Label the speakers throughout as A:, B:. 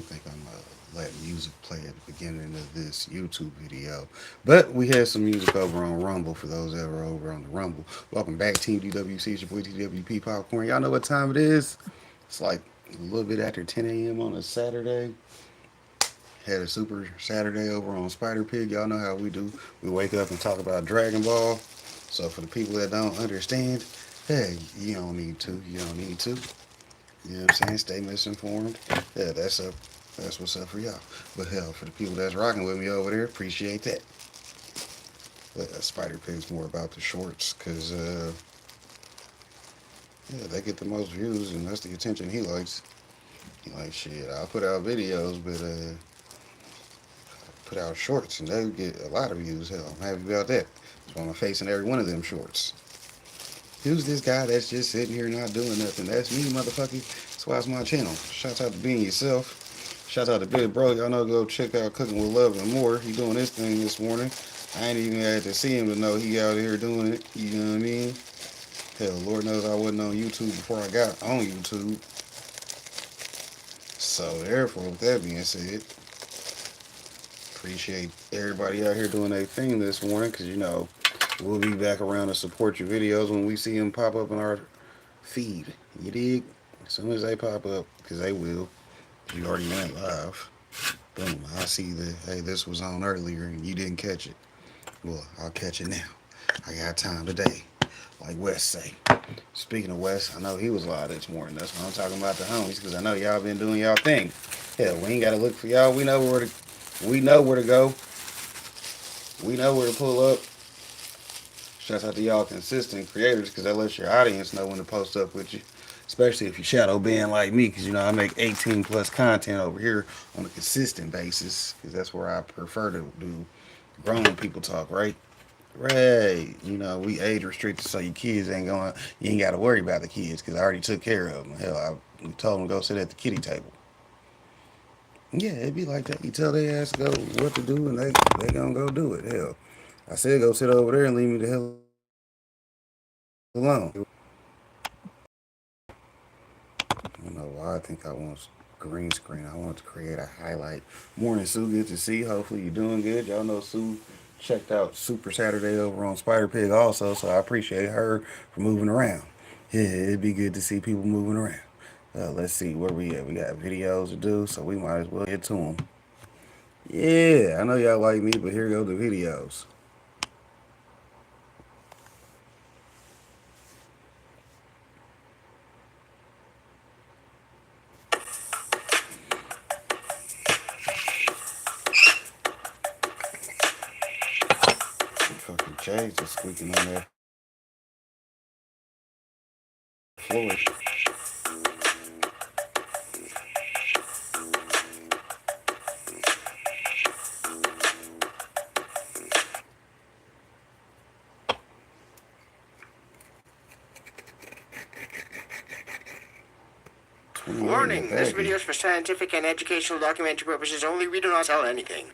A: don't think I'm let music play at the beginning of this YouTube video. But we had some music over on Rumble for those that are over on the Rumble. Welcome back, Team DWC. It's your boy TWP Popcorn. Y'all know what time it is? It's like a little bit after 10 a.m. on a Saturday. Had a super Saturday over on Spider Pig. Y'all know how we do. We wake up and talk about Dragon Ball. So for the people that don't understand, hey, you don't need to. You don't need to. You know what I'm saying? Stay misinformed. Yeah, that's up. That's what's up for y'all. But hell, for the people that's rocking with me over there, appreciate that. But Spider Pig's more about the shorts, cause yeah, they get the most views and that's the attention he likes. He like shit. I'll put out videos, but put out shorts and they get a lot of views. Hell, I'm happy about that. That's why I'm facing every one of them shorts. Who's this guy that's just sitting here not doing nothing? That's me, motherfucker. That's why it's my channel. Shout out to being yourself. Shout out to Big Bro. Y'all know go check out Cooking with Love and More. He doing this thing this morning. I ain't even had to see him to know he out here doing it. You know what I mean? Hell, Lord knows I wasn't on YouTube before I got on YouTube. So therefore, with that being said, appreciate everybody out here doing their thing this morning, because you know we'll be back around to support your videos when we see them pop up in our feed. You dig? As soon as they pop up, because they will. You already went live. Boom. I see that, hey, this was on earlier and you didn't catch it. Well, I'll catch it now. I got time today. Like Wes say. Speaking of Wes, I know he was live this morning. That's why I'm talking about the homies, because I know y'all been doing y'all thing. Hell, we ain't got to look for y'all. We know where to go. We know where to pull up. Shout out to y'all consistent creators, because that lets your audience know when to post up with you. Especially if you shadow ban like me, because you know I make 18 plus content over here on a consistent basis, because that's where I prefer to do grown people talk, right? Right. You know, we age restricted, so your kids ain't going, you ain't got to worry about the kids, because I already took care of them. Hell, I told them to go sit at the kitty table. Yeah, it'd be like that. You tell their ass to go what to do, and they gonna go do it. Hell, I said go sit over there and leave me the hell alone. I don't know why I think I want green screen. I want to create a highlight. Morning, Sue. Good to see you. Hopefully you're doing good. Y'all know Sue checked out Super Saturday over on Spider Pig also, so I appreciate her for moving around. Yeah, it'd be good to see people moving around. Let's see where we at. We got videos to do, so we might as well get to them. Yeah, I know y'all like me, but here go the videos. Fucking Jay's just squeaking on that floor.
B: Warning, this video is for scientific and educational documentary purposes only. We do not sell anything.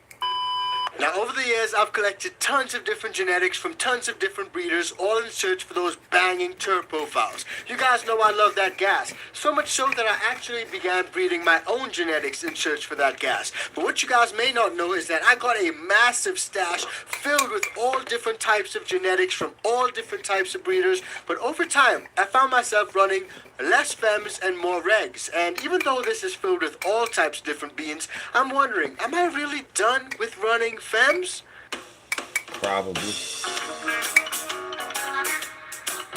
B: Now, over the years, I've collected tons of different genetics from tons of different breeders, all in search for those banging turf profiles. You guys know I love that gas, so much so that I actually began breeding my own genetics in search for that gas. But what you guys may not know is that I got a massive stash filled with all different types of genetics from all different types of breeders. But over time, I found myself running less femmes and more regs. And even though this is filled with all types of different beans, I'm wondering, am I really done with running femmes?
A: Probably.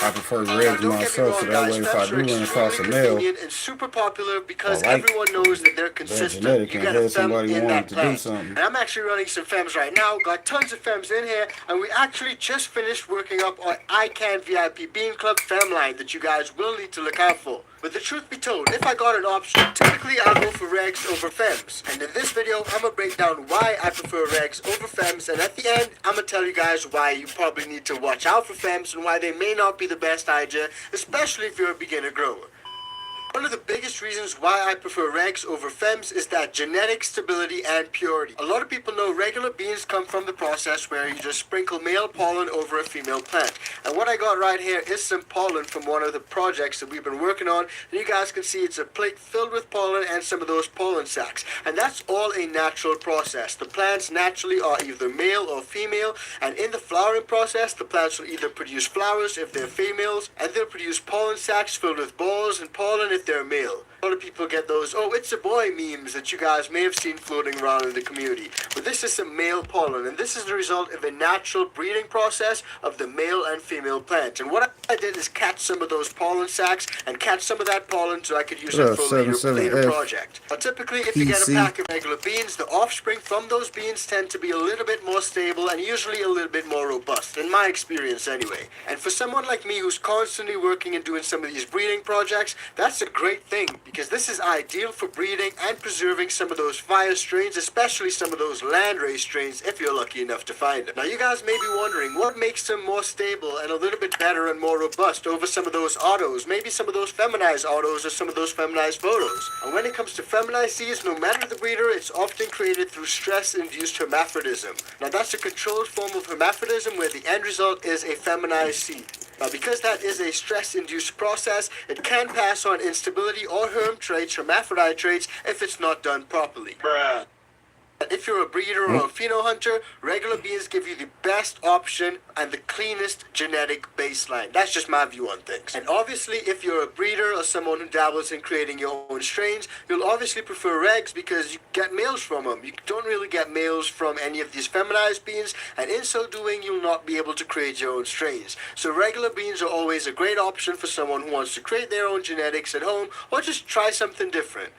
A: I prefer reds myself, so that way if I do run across a male,
B: and super popular because
A: like
B: everyone knows that they're consistent.
A: genetic
B: You
A: and
B: get a
A: had
B: femme
A: somebody
B: in
A: wanting
B: that
A: to do
B: plant.
A: something.
B: And I'm actually running some femmes right now. Got tons of femmes in here, and we actually just finished working up our ICANN VIP Bean Club femme line that you guys will need to look out for. But the truth be told, if I got an option, typically I'll go for regs over femmes. And in this video, I'm gonna break down why I prefer regs over femmes, and at the end, I'm gonna tell you guys why you probably need to watch out for femmes and why they may not be the best idea, especially if you're a beginner grower. One of the biggest reasons why I prefer regs over fems is that genetic stability and purity. A lot of people know regular beans come from the process where you just sprinkle male pollen over a female plant. And what I got right here is some pollen from one of the projects that we've been working on. And you guys can see it's a plate filled with pollen and some of those pollen sacs. And that's all a natural process. The plants naturally are either male or female. And in the flowering process, the plants will either produce flowers if they're females, and they'll produce pollen sacs filled with balls and pollen if they're male. A lot of people get those, oh, it's a boy memes that you guys may have seen floating around in the community. But this is some male pollen, and this is the result of a natural breeding process of the male and female plants. And what I did is catch some of those pollen sacs and catch some of that pollen so I could use it for a later project. But typically, if you get a pack of regular beans, the offspring from those beans tend to be a little bit more stable and usually a little bit more robust, in my experience anyway. And for someone like me who's constantly working and doing some of these breeding projects, that's a great thing, because this is ideal for breeding and preserving some of those fire strains, especially some of those landrace strains if you're lucky enough to find them. Now you guys may be wondering what makes them more stable and a little bit better and more robust over some of those autos, maybe some of those feminized autos or some of those feminized photos. And when it comes to feminized seeds, no matter the breeder, it's often created through stress-induced hermaphrodism. Now that's a controlled form of hermaphrodism where the end result is a feminized seed. Now, because that is a stress-induced process, it can pass on instability or hermaphrodite traits if it's not done properly. If you're a breeder or a pheno hunter, regular beans give you the best option and the cleanest genetic baseline. That's just my view on things. And obviously, if you're a breeder or someone who dabbles in creating your own strains, you'll obviously prefer regs because you get males from them. You don't really get males from any of these feminized beans, and in so doing, you'll not be able to create your own strains. So regular beans are always a great option for someone who wants to create their own genetics at home or just try something different.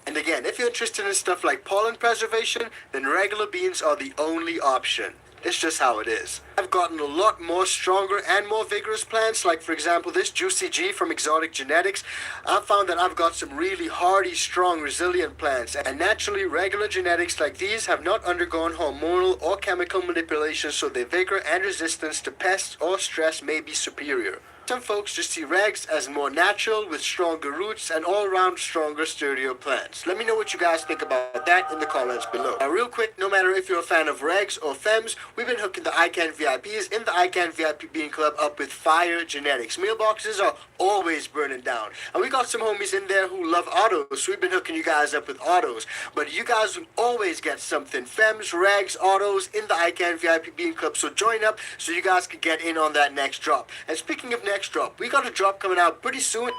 B: And again, if you're interested in stuff like pollen preservation, then regular beans are the only option. It's just how it is. I've gotten a lot more stronger and more vigorous plants, like for example this Juicy G from Exotic Genetics. I've found that I've got some really hardy, strong, resilient plants, and naturally regular genetics like these have not undergone hormonal or chemical manipulation, so their vigor and resistance to pests or stress may be superior. Some folks just see regs as more natural, with stronger roots and all-around stronger, sturdier plants. Let me know what you guys think about that in the comments below. Now real quick, no matter if you're a fan of regs or fems, we've been hooking the ICANN VIPs in the ICANN VIP Bean Club up with fire genetics. Mailboxes are always burning down. And we got some homies in there who love autos, so we've been hooking you guys up with autos. But you guys will always get something. Fems, regs, autos in the ICANN VIP Bean Club, so join up so you guys can get in on that next drop. And speaking of next drop, we got a drop coming out pretty soon.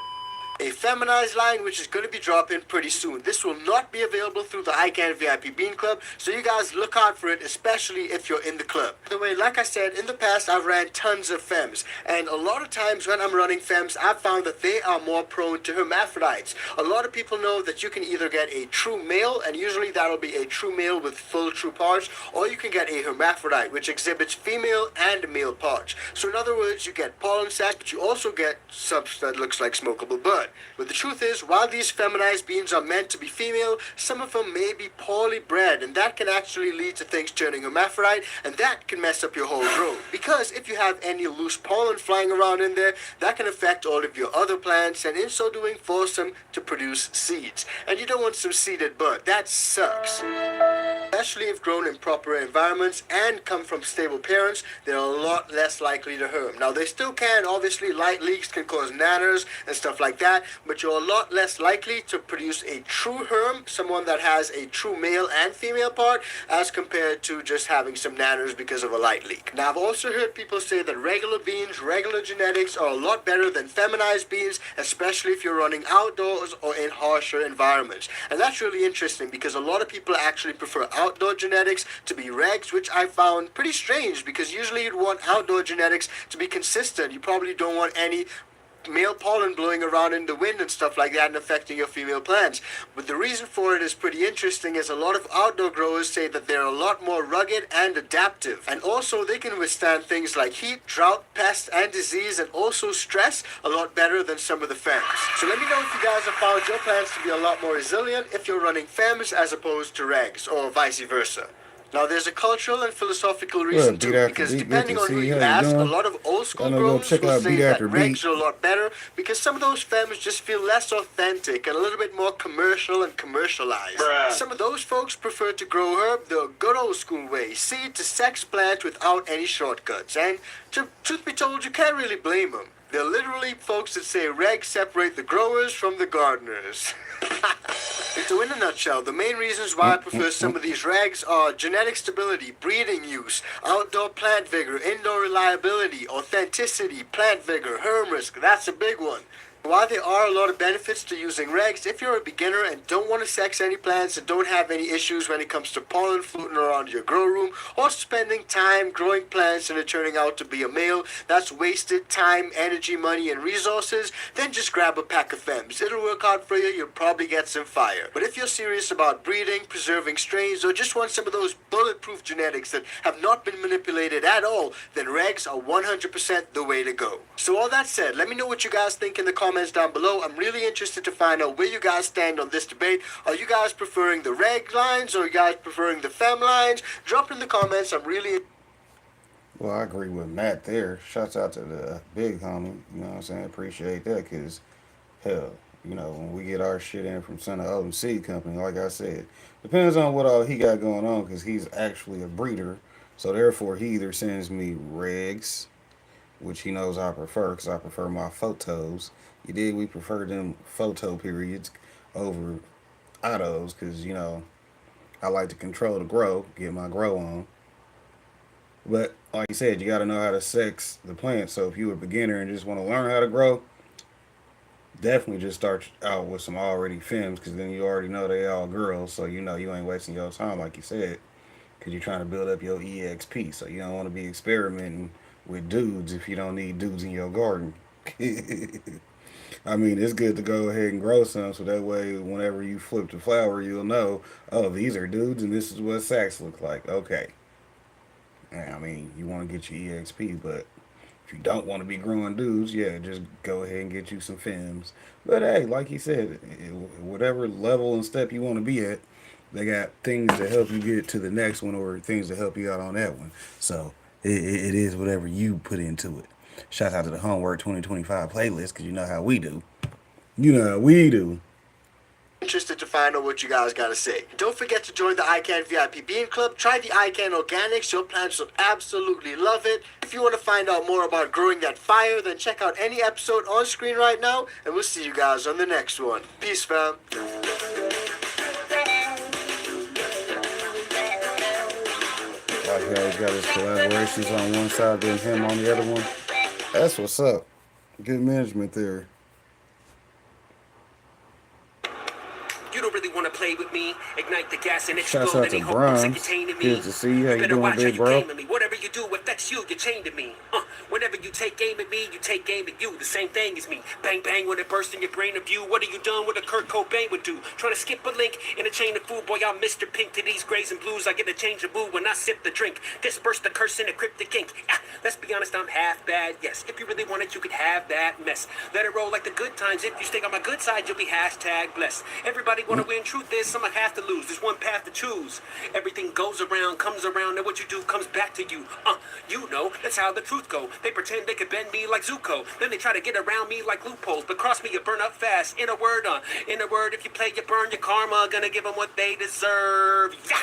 B: A feminized line which is going to be dropping pretty soon. This will not be available through the ICANN VIP Bean Club, so you guys look out for it, especially if you're in the club. By the way, like I said, in the past I've ran tons of fems, and a lot of times when I'm running fems, I've found that they are more prone to hermaphrodites. A lot of people know that you can either get a true male, and usually that'll be a true male with full true parts, or you can get a hermaphrodite which exhibits female and male parts. So in other words, you get pollen sacs, but you also get substance that looks like smokable bud. But the truth is, while these feminized beans are meant to be female, some of them may be poorly bred, and that can actually lead to things turning hermaphrodite, and that can mess up your whole growth. Because if you have any loose pollen flying around in there, that can affect all of your other plants, and in so doing, force them to produce seeds. And you don't want some seeded bud. That sucks. Especially if grown in proper environments and come from stable parents, they're a lot less likely to herm. Now, they still can, obviously, light leaks can cause nanners and stuff like that, but you're a lot less likely to produce a true herm, someone that has a true male and female part, as compared to just having some nanners because of a light leak. Now, I've also heard people say that regular beans, regular genetics are a lot better than feminized beans, especially if you're running outdoors or in harsher environments. And that's really interesting because a lot of people actually prefer outdoor genetics to be regs, which I found pretty strange because usually you'd want outdoor genetics to be consistent. You probably don't want any male pollen blowing around in the wind and stuff like that and affecting your female plants. But the reason for it is pretty interesting, as a lot of outdoor growers say that they're a lot more rugged and adaptive, and also they can withstand things like heat, drought, pest and disease, and also stress a lot better than some of the fems. So let me know if you guys have found your plants to be a lot more resilient if you're running fems as opposed to regs, or vice versa. Now, there's a cultural and philosophical
A: What
B: reason
A: up, Beat
B: too,
A: After
B: because
A: Beat? Good
B: depending
A: to
B: on who
A: see you.
B: you
A: How you
B: ask, a
A: doing?
B: lot of old
A: I
B: school
A: know go
B: growers
A: check
B: will
A: out
B: say
A: Beat
B: that
A: After Beat.
B: regs are a lot better because some of those femmes just feel less authentic and a little bit more commercial and commercialized. Bruh. Some of those folks prefer to grow herb the good old school way, seed to sex plant without any shortcuts. And truth be told, you can't really blame them. They're literally folks that say regs separate the growers from the gardeners. So in a nutshell, the main reasons why I prefer some of these regs are genetic stability, breeding use, outdoor plant vigor, indoor reliability, authenticity, plant vigor, herm risk. That's a big one. While there are a lot of benefits to using regs, if you're a beginner and don't want to sex any plants and don't have any issues when it comes to pollen floating around your grow room or spending time growing plants and it turning out to be a male, that's wasted time, energy, money, and resources, then just grab a pack of femmes. It'll work out for you, you'll probably get some fire. But if you're serious about breeding, preserving strains, or just want some of those bulletproof genetics that have not been manipulated at all, then regs are 100% the way to go. So all that said, let me know what you guys think in the comments down below. I'm really interested to find out where you guys stand on this debate. Are you guys preferring the reg lines or are you guys preferring the fem lines? Drop it in the comments. I'm really...
A: Well, I agree with Matt there. Shouts out to the big homie. You know what I'm saying? Appreciate that because, hell, you know, when we get our shit in from Son of Odin Seed Company, like I said, depends on what all he got going on because he's actually a breeder. So therefore, he either sends me regs, which he knows I prefer because I prefer my photos. You did, we prefer them photo periods over autos because, you know, I like to control the grow, get my grow on. But like you said, you got to know how to sex the plant. So if you're a beginner and just want to learn how to grow, definitely just start out with some already femmes because then you already know they all girls. So you know you ain't wasting your time, like you said, because you're trying to build up your EXP. So you don't want to be experimenting with dudes if you don't need dudes in your garden. I mean, it's good to go ahead and grow some so that way whenever you flip the flower, you'll know, oh, these are dudes and this is what sacks look like. Okay. I mean, you want to get your EXP, but if you don't want to be growing dudes, yeah, just go ahead and get you some femmes. But hey, like he said, whatever level and step you want to be at, they got things to help you get to the next one or things to help you out on that one. So it is whatever you put into it. Shout out to the Homework 2025 playlist because you know how we do. You know how we do.
B: Interested to find out what you guys gotta say. Don't forget to join the ICANN VIP Bean Club. Try the ICANN Organics. Your plants will absolutely love it. If you want to find out more about growing that fire, then check out any episode on screen right now, and we'll see you guys on the next one. Peace, fam.
A: Like how he got his collaborations on one side, then him on the other one. That's what's up. Good management there.
C: You don't really want to play with me. Ignite the gas and
A: Shouts
C: explode
A: out to
C: any hopes that
A: Bronze.
C: containing me.
A: Good to see you. How you
C: better
A: doing,
C: watch how
A: big
C: you
A: bro?
C: game at me. Whatever you do affects you. You're chained to me. Whenever you take aim at me, you take aim at you. The same thing as me. Bang bang when it bursts in your brain of you. What are you done with a Kurt Cobain would do? Trying to skip a link in a chain of food. Boy, I'm Mr. Pink to these grays and blues. I get a change of mood when I sip the drink. Disperse the curse in a cryptic ink. Let's be honest, I'm half bad. Yes, if you really want it, you could have that mess. Let it roll like the good times. If you stay on my good side, you'll be hashtag blessed. Everybody want to win. Truth is, some have to lose. There's one path to choose. Everything goes around, comes around, and what you do comes back to you. You know, that's how the truth go. They pretend they could bend me like Zuko. Then they try to get around me like loopholes. But cross me, you burn up fast. In a word, if you play, you burn your karma. Gonna give them what they deserve. Yeah.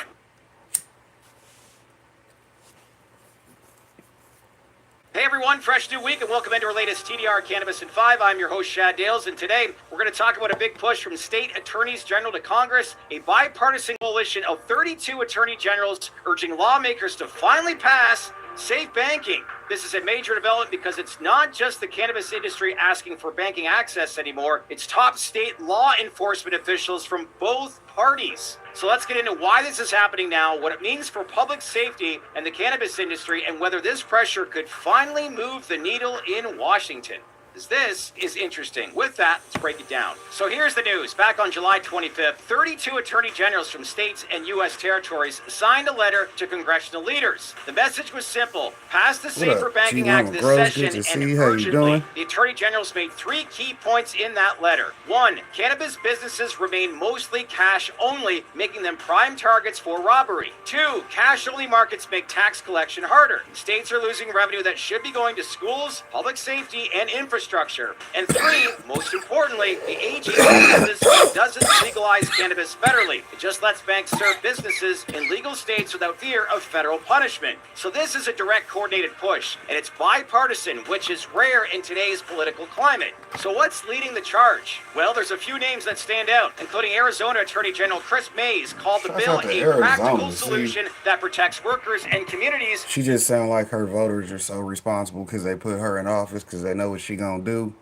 D: Hey everyone, fresh new week and welcome into our latest TDR Cannabis in 5. I'm your host Shad Dales and today we're going to talk about a big push from state attorneys general to Congress, a bipartisan coalition of 32 attorney generals urging lawmakers to finally pass safe banking. This is a major development because it's not just the cannabis industry asking for banking access anymore, it's top state law enforcement officials from both parties. So let's get into why this is happening now, what it means for public safety and the cannabis industry, and whether this pressure could finally move the needle in Washington. because this is interesting. With that, let's break it down. So here's the news. Back on July 25th, 32 attorney generals from states and U.S. territories signed a letter to congressional leaders. The message was simple: pass the Safer Banking Act this session, and urgently. The attorney generals made 3 key points in that letter. 1. Cannabis businesses remain mostly cash only, making them prime targets for robbery. 2. Cash only markets make tax collection harder. States are losing revenue that should be going to schools, public safety, and infrastructure. And 3, most importantly, the AG doesn't legalize cannabis federally. It just lets banks serve businesses in legal states without fear of federal punishment. So this is a direct coordinated push, and it's bipartisan, which is rare in today's political climate. So what's leading the charge? Well, there's a few names that stand out, including Arizona Attorney General Chris Mays called the bill a practical solution that protects workers and communities.
A: She just sounds like her voters are so responsible because they put her in office because they know what she gonna do.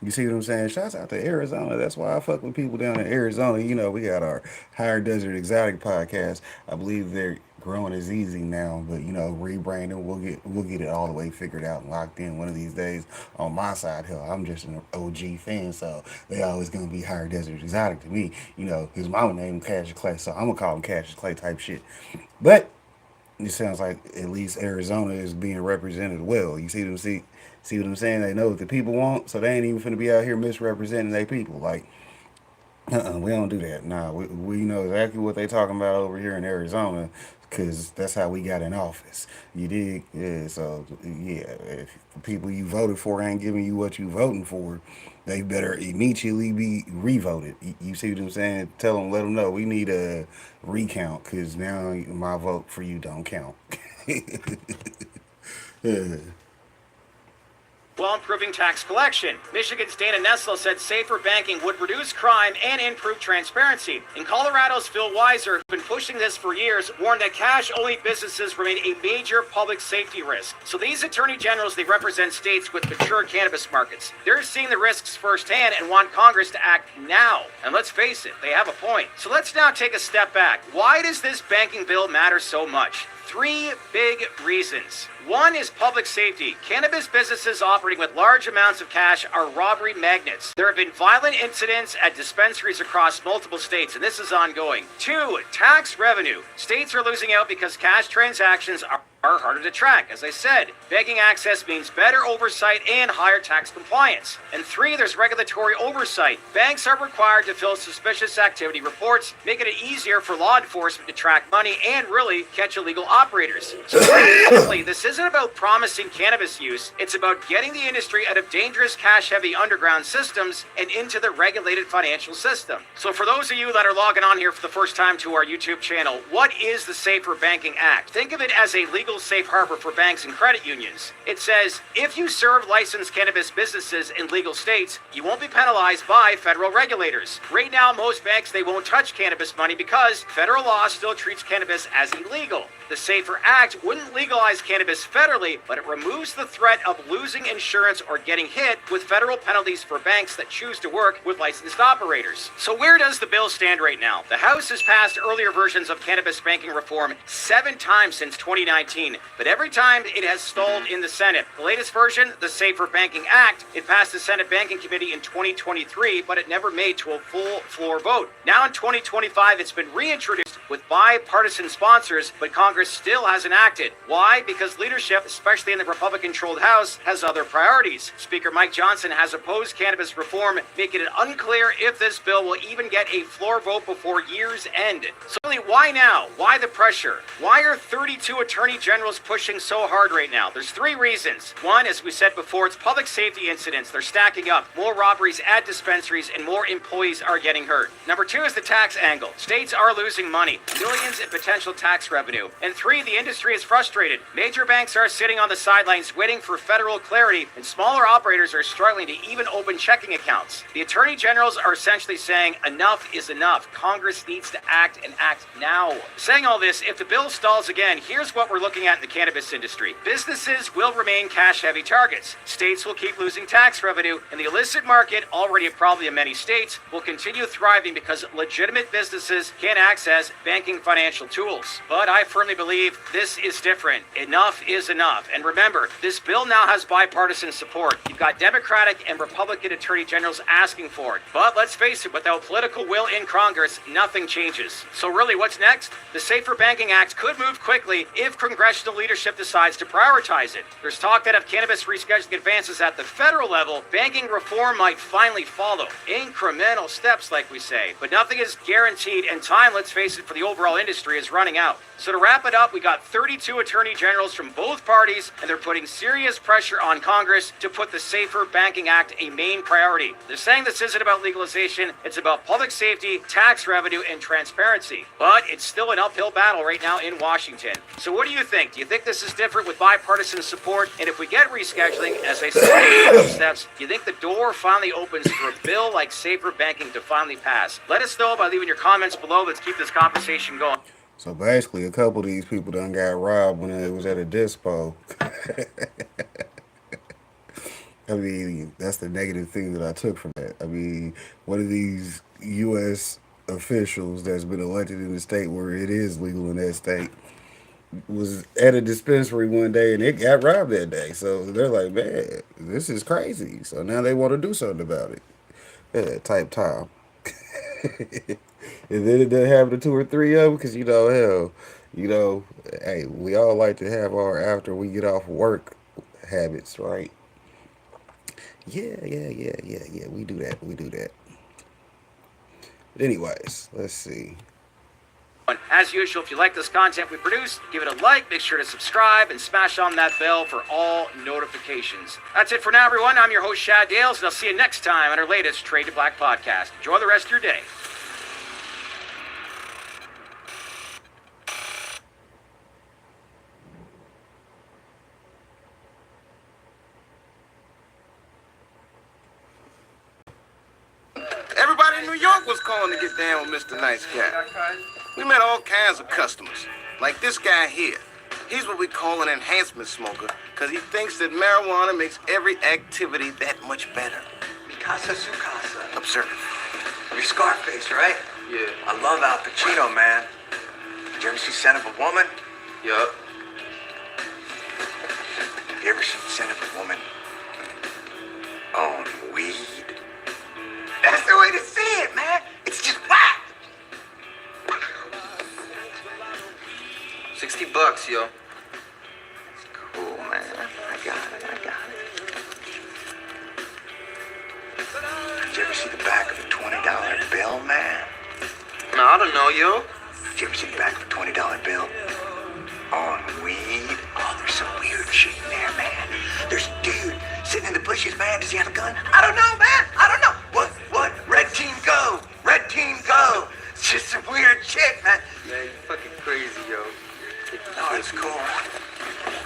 A: You see what I'm saying? Shouts out to Arizona. That's why I fuck with people down in Arizona. You know, we got our Higher Desert Exotic podcast. I believe they're growing is easy now, but you know, rebranding, we'll get it all the way figured out and locked in one of these days. On my side, hell, I'm just an OG fan, so they always gonna be Higher Desert Exotic to me. You know, his mama named Cassius Clay, so I'm gonna call him Cassius Clay type shit. But it sounds like at least Arizona is being represented well. You see what I'm saying? They know what the people want, so they ain't even finna be out here misrepresenting their people. Like, we don't do that. Nah, we know exactly what they talking about over here in Arizona, because that's how we got in office. You dig? Yeah, so, yeah, if the people you voted for ain't giving you what you voting for, they better immediately be revoted. You see what I'm saying? Let them know we need a recount, because now my vote for you don't count. Yeah.
D: While improving tax collection. Michigan's Dana Nessel said safer banking would reduce crime and improve transparency. In Colorado's Phil Weiser, who's been pushing this for years, warned that cash-only businesses remain a major public safety risk. So these attorney generals, they represent states with mature cannabis markets. They're seeing the risks firsthand and want Congress to act now. And let's face it, they have a point. So let's now take a step back. Why does this banking bill matter so much? 3 big reasons. 1 is public safety. Cannabis businesses operating with large amounts of cash are robbery magnets. There have been violent incidents at dispensaries across multiple states, and this is ongoing. 2, tax revenue. States are losing out because cash transactions are harder to track. As I said, banking access means better oversight and higher tax compliance. And 3, there's regulatory oversight. Banks are required to fill suspicious activity reports, making it easier for law enforcement to track money and really catch illegal operators. So basically, this isn't about promising cannabis use. It's about getting the industry out of dangerous cash-heavy underground systems and into the regulated financial system. So for those of you that are logging on here for the first time to our YouTube channel, what is the Safer Banking Act? Think of it as a legal safe harbor for banks and credit unions. It says, if you serve licensed cannabis businesses in legal states, you won't be penalized by federal regulators. Right now, most banks, they won't touch cannabis money because federal law still treats cannabis as illegal. The Safer Act wouldn't legalize cannabis federally, but it removes the threat of losing insurance or getting hit with federal penalties for banks that choose to work with licensed operators. So where does the bill stand right now? The House has passed earlier versions of cannabis banking reform 7 times since 2019, but every time it has stalled in the Senate. The latest version, the Safer Banking Act, it passed the Senate Banking Committee in 2023, but it never made to a full floor vote. Now in 2025, it's been reintroduced with bipartisan sponsors, but Congress still hasn't acted. Why? Because leadership, especially in the Republican-controlled House, has other priorities. Speaker Mike Johnson has opposed cannabis reform, making it unclear if this bill will even get a floor vote before year's end. So really, why now? Why the pressure? Why are 32 attorney generals pushing so hard right now? There's 3 reasons. 1, as we said before, it's public safety incidents. They're stacking up. More robberies at dispensaries and more employees are getting hurt. Number 2 is the tax angle. States are losing money, millions in potential tax revenue. And 3, the industry is frustrated. Major banks are sitting on the sidelines waiting for federal clarity, and smaller operators are struggling to even open checking accounts. The attorney generals are essentially saying enough is enough. Congress needs to act and act act now. Saying all this, if the bill stalls again, here's what we're looking at in the cannabis industry. Businesses will remain cash-heavy targets. States will keep losing tax revenue, and the illicit market, already a problem in many states, will continue thriving because legitimate businesses can't access banking financial tools. But I firmly believe this is different. Enough is enough. And remember, this bill now has bipartisan support. You've got Democratic and Republican attorney generals asking for it. But let's face it, without political will in Congress, nothing changes. So really, what's next? The Safer Banking Act could move quickly if congressional leadership decides to prioritize it. There's talk that if cannabis rescheduling advances at the federal level, banking reform might finally follow. Incremental steps, like we say. But nothing is guaranteed, and time, let's face it, for the overall industry is running out. So to wrap it up, we got 32 attorney generals from both parties, and they're putting serious pressure on Congress to put the Safer Banking Act a main priority. They're saying this isn't about legalization, it's about public safety, tax revenue, and transparency. But it's still an uphill battle right now in Washington. So what do you think? Do you think this is different with bipartisan support? And if we get rescheduling, as I said, steps, do you think the door finally opens for a bill like Safer Banking to finally pass? Let us know by leaving your comments below. Let's keep this conversation going.
A: So basically, a couple of these people done got robbed when it was at a dispo. I mean, that's the negative thing that I took from that. I mean, one of these U.S. officials that's been elected in the state where it is legal in that state was at a dispensary one day and it got robbed that day. So they're like, man, this is crazy. So now they want to do something about it. Yeah, type time. And then it doesn't happen to two or three of them because, hell, hey, we all like to have our after we get off work habits, right? Yeah, we do that. But anyways, let's see.
D: As usual, if you like this content we produce, give it a like, make sure to subscribe, and smash on that bell for all notifications. That's it for now, everyone. I'm your host, Shad Dales, and I'll see you next time on our latest Trade to Black podcast. Enjoy the rest of your day.
E: Everybody in New York was calling to get down with Mr. Nice Guy. We met all kinds of customers, like this guy here. He's what we call an enhancement smoker, because he thinks that marijuana makes every activity that much better.
F: Mi casa su casa.
E: Observe.
F: You're Scarface, right?
E: Yeah.
F: I love Al Pacino, man. Did you ever see Son of a Woman?
E: Yup.
F: Have you ever seen Son of a Woman on weed? That's the way to see it, man. It's just whack.
E: $60, yo.
F: Cool, man. I got it. Did you ever see the back of a $20 bill, man?
E: No, I don't know, yo.
F: Did you ever see the back of a $20 bill on weed? Oh, there's some weird shit in there, man. There's a dude sitting in the bushes, man. Does he have a gun? I don't know, man. I don't know. What? Red team go. Red team go. It's just some weird shit, man.
E: Man, you fucking crazy, yo.
F: Oh, it's cool.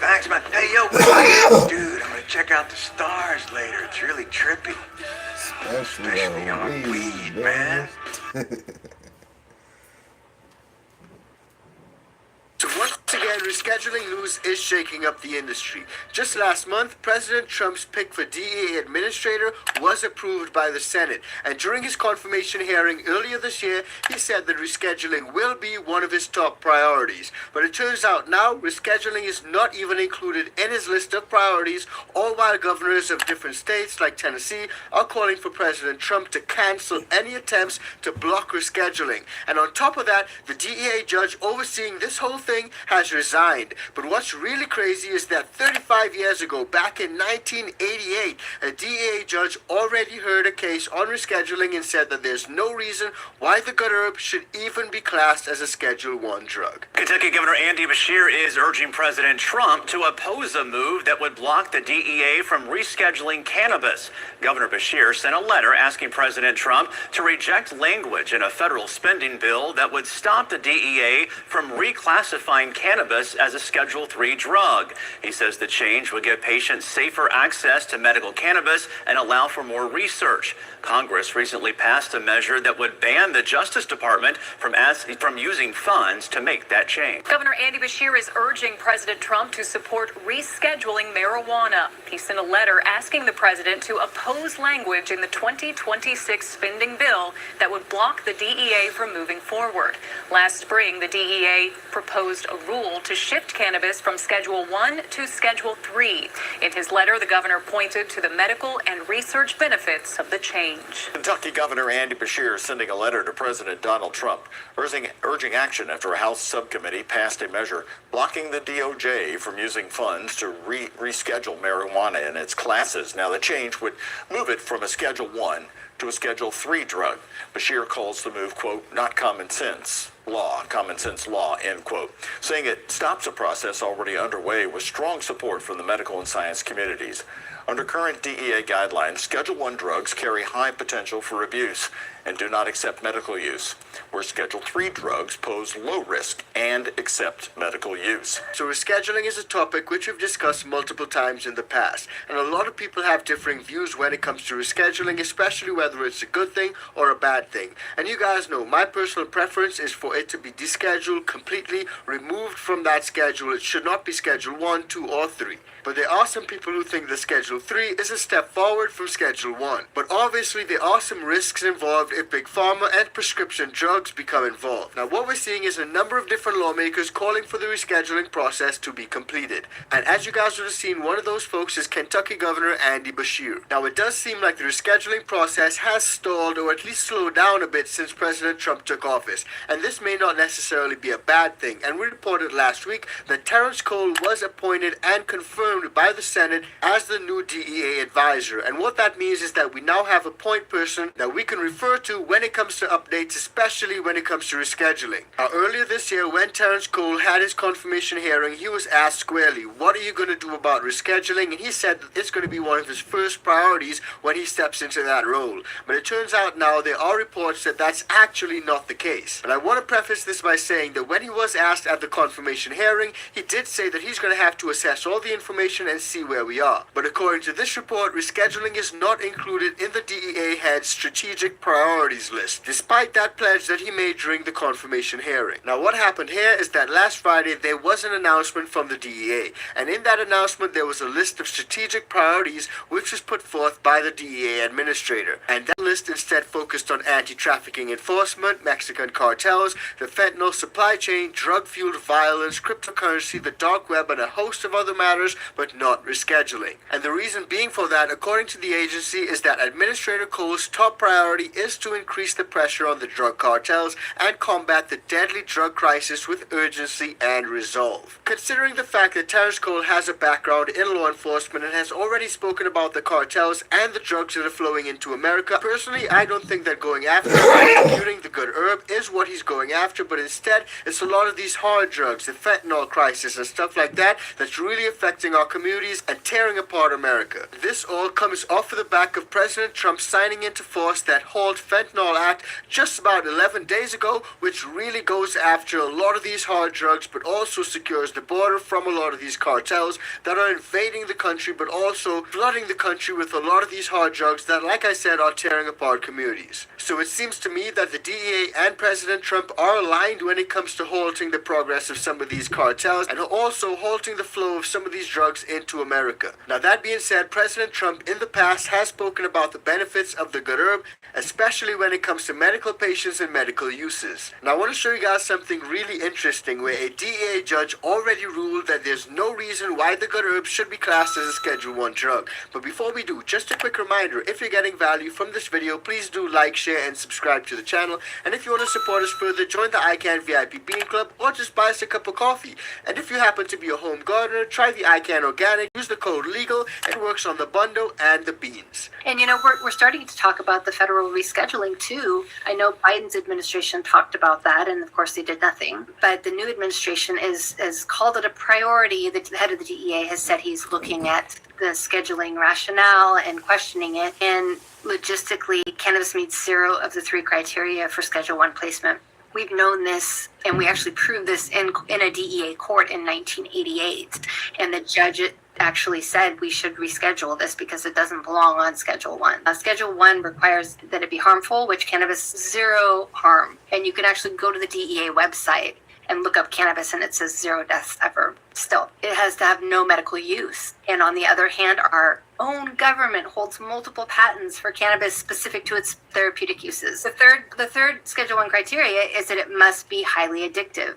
F: Thanks, man. Hey, yo, wait. Dude, I'm gonna check out the stars later. It's really trippy. Especially on weed, man.
B: So once again, rescheduling news is shaking up the industry. Just last month, President Trump's pick for DEA administrator was approved by the Senate. And during his confirmation hearing earlier this year, he said that rescheduling will be one of his top priorities. But it turns out now, rescheduling is not even included in his list of priorities, all while governors of different states like Tennessee are calling for President Trump to cancel any attempts to block rescheduling. And on top of that, the DEA judge overseeing this whole thing has resigned. But what's really crazy is that 35 years ago, back in 1988, a DEA judge already heard a case on rescheduling and said that there's no reason why the good herb should even be classed as a Schedule 1 drug.
G: Kentucky Governor Andy Beshear is urging President Trump to oppose a move that would block the DEA from rescheduling cannabis. Governor Beshear sent a letter asking President Trump to reject language in a federal spending bill that would stop the DEA from reclassifying cannabis cannabis as a Schedule III drug. He says the change would give patients safer access to medical cannabis and allow for more research. Congress recently passed a measure that would ban the Justice Department from using funds to make that change.
H: Governor Andy Beshear is urging President Trump to support rescheduling marijuana. He sent a letter asking the president to oppose language in the 2026 spending bill that would block the DEA from moving forward. Last spring, the DEA proposed a rule to shift cannabis from Schedule 1 to Schedule 3. In his letter, the governor pointed to the medical and research benefits of the change.
I: Kentucky Governor Andy Beshear is sending a letter to President Donald Trump urging action after a House subcommittee passed a measure blocking the DOJ from using funds to reschedule marijuana in its classes. Now, the change would move it from a Schedule 1 to a Schedule 3 drug. Beshear calls the move, quote, not common sense law, end quote, saying it stops a process already underway with strong support from the medical and science communities. Under current DEA guidelines, Schedule 1 drugs carry high potential for abuse and do not accept medical use, where Schedule 3 drugs pose low risk and accept medical use.
B: So rescheduling is a topic which we've discussed multiple times in the past, and a lot of people have differing views when it comes to rescheduling, especially whether it's a good thing or a bad thing. And you guys know my personal preference is for it to be descheduled, completely removed from that schedule. It should not be Schedule 1, 2, or 3. But there are some people who think that Schedule 3 is a step forward from Schedule 1. But obviously there are some risks involved if Big Pharma and prescription drugs become involved. Now what we're seeing is a number of different lawmakers calling for the rescheduling process to be completed. And as you guys would have seen, one of those folks is Kentucky Governor Andy Beshear. Now it does seem like the rescheduling process has stalled or at least slowed down a bit since President Trump took office. And this may not necessarily be a bad thing. And we reported last week that Terrence Cole was appointed and confirmed by the Senate as the new DEA advisor. And what that means is that we now have a point person that we can refer to when it comes to updates, especially when it comes to rescheduling. Now, earlier this year, when Terrence Cole had his confirmation hearing, he was asked squarely, what are you going to do about rescheduling? And he said that it's going to be one of his first priorities when he steps into that role. But it turns out now there are reports that that's actually not the case. But I want to preface this by saying that when he was asked at the confirmation hearing, he did say that he's going to have to assess all the information and see where we are. But according to this report, rescheduling is not included in the DEA head's strategic priorities list, despite that pledge that he made during the confirmation hearing. Now what happened here is that last Friday there was an announcement from the DEA, and in that announcement there was a list of strategic priorities which was put forth by the DEA administrator. And that list instead focused on anti-trafficking enforcement, Mexican cartels, the fentanyl supply chain, drug-fueled violence, cryptocurrency, the dark web, and a host of other matters, but not rescheduling. And the reason being for that, according to the agency, is that Administrator Cole's top priority is to increase the pressure on the drug cartels and combat the deadly drug crisis with urgency and resolve. Considering the fact that Terrence Cole has a background in law enforcement and has already spoken about the cartels and the drugs that are flowing into America, personally, I don't think that going after executing the good herb is what he's going after, but instead, it's a lot of these hard drugs, the fentanyl crisis and stuff like that, that's really affecting our communities and tearing apart America. This all comes off of the back of President Trump signing into force that Halt Fentanyl Act just about 11 days ago, which really goes after a lot of these hard drugs, but also secures the border from a lot of these cartels that are invading the country, but also flooding the country with a lot of these hard drugs that, like I said, are tearing apart communities. So it seems to me that the DEA and President Trump are aligned when it comes to halting the progress of some of these cartels and also halting the flow of some of these drugs into America. Now that being said, President Trump in the past has spoken about the benefits of the good herb, especially when it comes to medical patients and medical uses. Now I want to show you guys something really interesting where a DEA judge already ruled that there's no reason why the good herb should be classed as a Schedule 1 drug. But before we do, just a quick reminder, if you're getting value from this video, please do like, share, and subscribe to the channel. And if you want to support us further, join the ICANN VIP Bean Club or just buy us a cup of coffee. And if you happen to be a home gardener, try the ICANN Organic, use the code LEGAL, it works on the bundle and the beans.
J: And you know, we're starting to talk about the federal rescheduling too. I know Biden's administration talked about that, and of course they did nothing. But the new administration is called it a priority. The head of the DEA has said he's looking at the scheduling rationale and questioning it. And logistically, cannabis meets 0 of the 3 criteria for Schedule 1 placement. We've known this, and we actually proved this in a DEA court in 1988. And the judge actually said we should reschedule this because it doesn't belong on Schedule 1. Schedule 1 requires that it be harmful, which cannabis, zero harm. And you can actually go to the DEA website and look up cannabis, and it says 0 deaths ever. Still, it has to have no medical use. And on the other hand, our own government holds multiple patents for cannabis specific to its therapeutic uses. The third Schedule 1 criteria is that it must be highly addictive.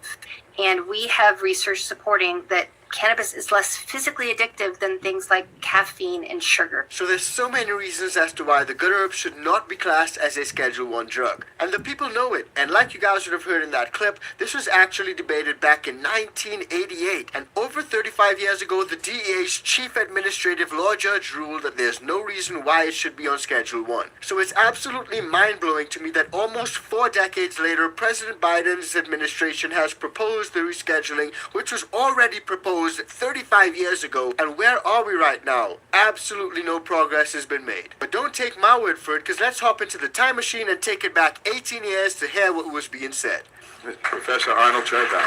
J: And we have research supporting that cannabis is less physically addictive than things like caffeine and sugar.
B: So there's so many reasons as to why the good herb should not be classed as a Schedule 1 drug. And the people know it. And like you guys would have heard in that clip, this was actually debated back in 1988. And over 35 years ago, the DEA's chief administrative law judge ruled that there's no reason why it should be on Schedule 1. So it's absolutely mind-blowing to me that almost 4 decades later, President Biden's administration has proposed the rescheduling, which was already proposed 35 years ago. And where are we right now? Absolutely no progress has been made. But don't take my word for it, because let's hop into the time machine and take it back 18 years to hear what was being said.
K: Professor Arnold Jordam.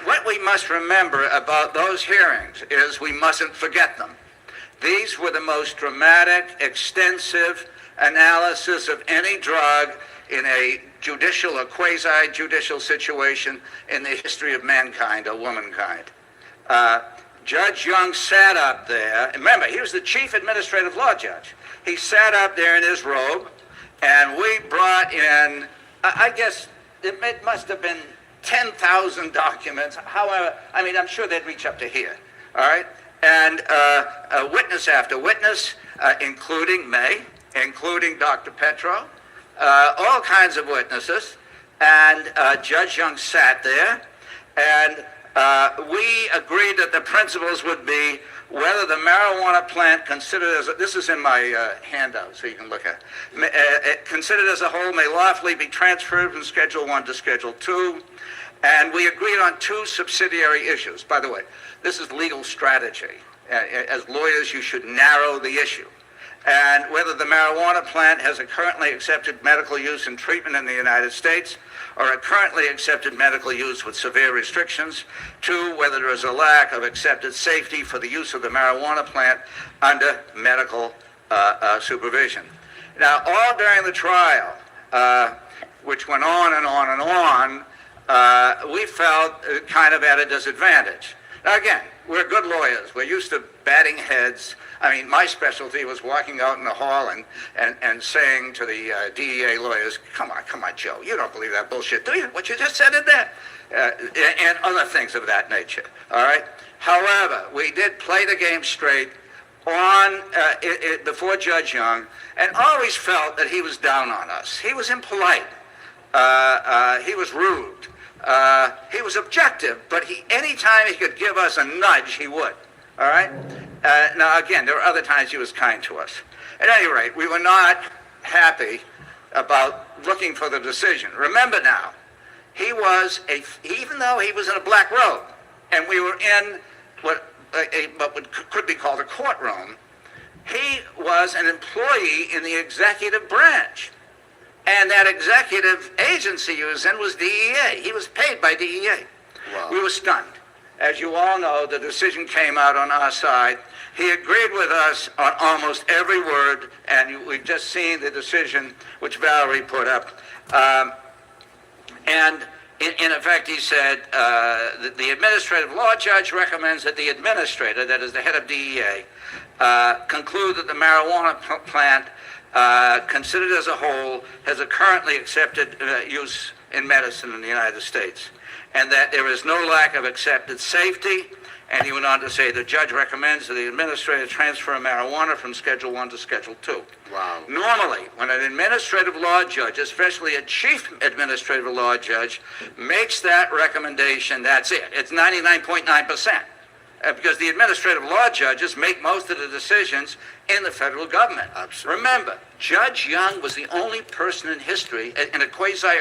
F: What we must remember about those hearings is we mustn't forget them. These were the most dramatic, extensive analysis of any drug in a judicial or quasi-judicial situation in the history of mankind or womankind. Judge Young sat up there. Remember, he was the chief administrative law judge. He sat up there in his robe, and we brought in, I guess it must have been 10,000 documents. However, I mean, I'm sure they'd reach up to here, all right? And witness after witness, including Dr. Petro, all kinds of witnesses, and Judge Young sat there, and we agreed that the principles would be whether the marijuana plant considered as this is in my handout, so you can look at it, considered as a whole may lawfully be transferred from Schedule 1 to Schedule 2, and we agreed on 2 subsidiary issues. By the way, this is legal strategy. As lawyers, you should narrow the issue. And whether the marijuana plant has a currently accepted medical use and treatment in the United States or a currently accepted medical use with severe restrictions. 2, whether there is a lack of accepted safety for the use of the marijuana plant under medical supervision. Now, all during the trial, which went on and on and on, we felt kind of at a disadvantage. Now, again, we're good lawyers. We're used to batting heads. I mean, my specialty was walking out in the hall and saying to the DEA lawyers, come on, Joe, you don't believe that bullshit, do you? What you just said in there? And other things of that nature, all right? However, we did play the game straight on before Judge Young, and always felt that he was down on us. He was impolite. He was rude. He was objective, but anytime he could give us a nudge, he would. All right? Now, again, there were other times he was kind to us. At any rate, we were not happy about looking for the decision. Remember now, he was even though he was in a black robe, and we were in what could be called a courtroom, he was an employee in the executive branch. And that executive agency he was in was DEA. He was paid by DEA. Wow. We were stunned. As you all know, the decision came out on our side. He agreed with us on almost every word, and we've just seen the decision which Valerie put up. And in effect, he said, the administrative law judge recommends that the administrator, that is the head of DEA, conclude that the marijuana plant, considered as a whole, has a currently accepted use in medicine in the United States, and that there is no lack of accepted safety. And he went on to say the judge recommends that the administrator transfer marijuana from Schedule 1 to Schedule 2.
B: Wow.
F: Normally, when an administrative law judge, especially a chief administrative law judge, makes that recommendation, that's it. It's 99.9%. Because the administrative law judges make most of the decisions in the federal government.
B: Absolutely.
F: Remember, Judge Young was the only person in history in a quasi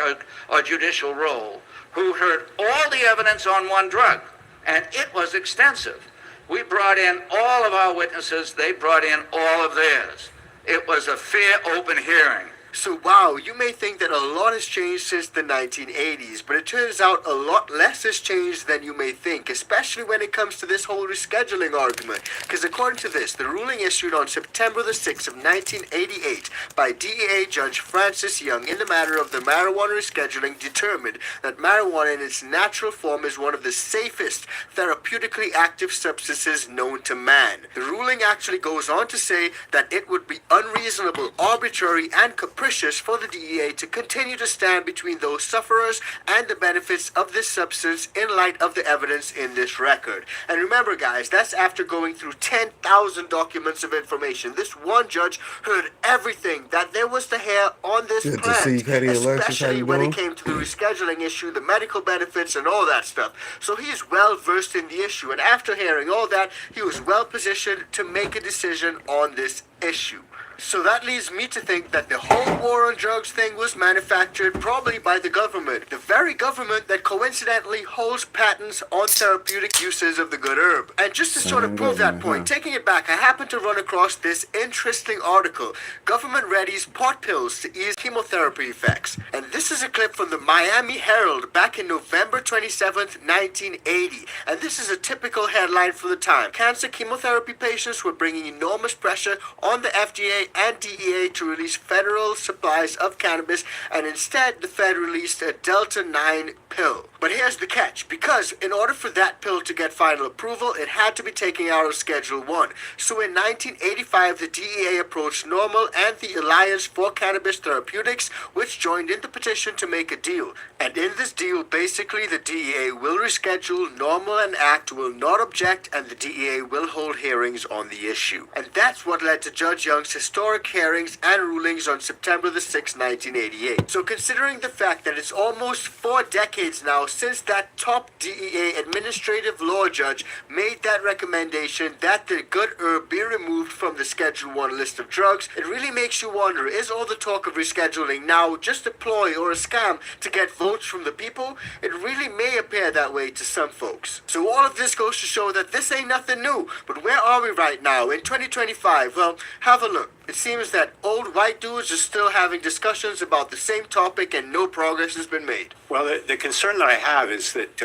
F: or judicial role who heard all the evidence on one drug, and it was extensive. We brought in all of our witnesses, they brought in all of theirs. It was a fair, open hearing.
B: So wow, you may think that a lot has changed since the 1980s, but it turns out a lot less has changed than you may think, especially when it comes to this whole rescheduling argument. Because according to this, the ruling issued on September the 6th of 1988 by DEA Judge Francis Young in the matter of the marijuana rescheduling determined that marijuana in its natural form is one of the safest therapeutically active substances known to man. The ruling actually goes on to say that it would be unreasonable, arbitrary, and capricious for the DEA to continue to stand between those sufferers and the benefits of this substance in light of the evidence in this record. And remember guys, that's after going through 10,000 documents of information. This one judge heard everything that there was to hear on this
A: Good to
B: plant,
A: see you, Petty Alexis. How
B: especially
A: you
B: when
A: doing?
B: it came to the rescheduling issue, the medical benefits and all that stuff. So he's well versed in the issue, and after hearing all that, he was well positioned to make a decision on this issue. So that leads me to think that the whole war on drugs thing was manufactured probably by the government. The very government that coincidentally holds patents on therapeutic uses of the good herb. And just to sort of prove that point, taking it back, I happened to run across this interesting article. Government readies pot pills to ease chemotherapy effects. And this is a clip from the Miami Herald back in November 27th, 1980. And this is a typical headline for the time. Cancer chemotherapy patients were bringing enormous pressure on the FDA and DEA to release federal supplies of cannabis, and instead the Fed released a Delta 9 pill. But here's the catch, because in order for that pill to get final approval, it had to be taken out of Schedule 1. So in 1985, the DEA approached NORML and the Alliance for Cannabis Therapeutics, which joined in the petition to make a deal. And in this deal, basically the DEA will reschedule, NORML and ACT will not object, and the DEA will hold hearings on the issue. And that's what led to Judge Young's historic hearings and rulings on September the 6th, 1988. So considering the fact that it's almost 4 decades now since that top DEA administrative law judge made that recommendation that the good herb be removed from the Schedule 1 list of drugs, it really makes you wonder, is all the talk of rescheduling now just a ploy or a scam to get votes from the people? It really may appear that way to some folks. So all of this goes to show that this ain't nothing new, but where are we right now in 2025? Well, have a look. It seems that old white dudes are still having discussions about the same topic and no progress has been made.
L: Well, the concern that I have is that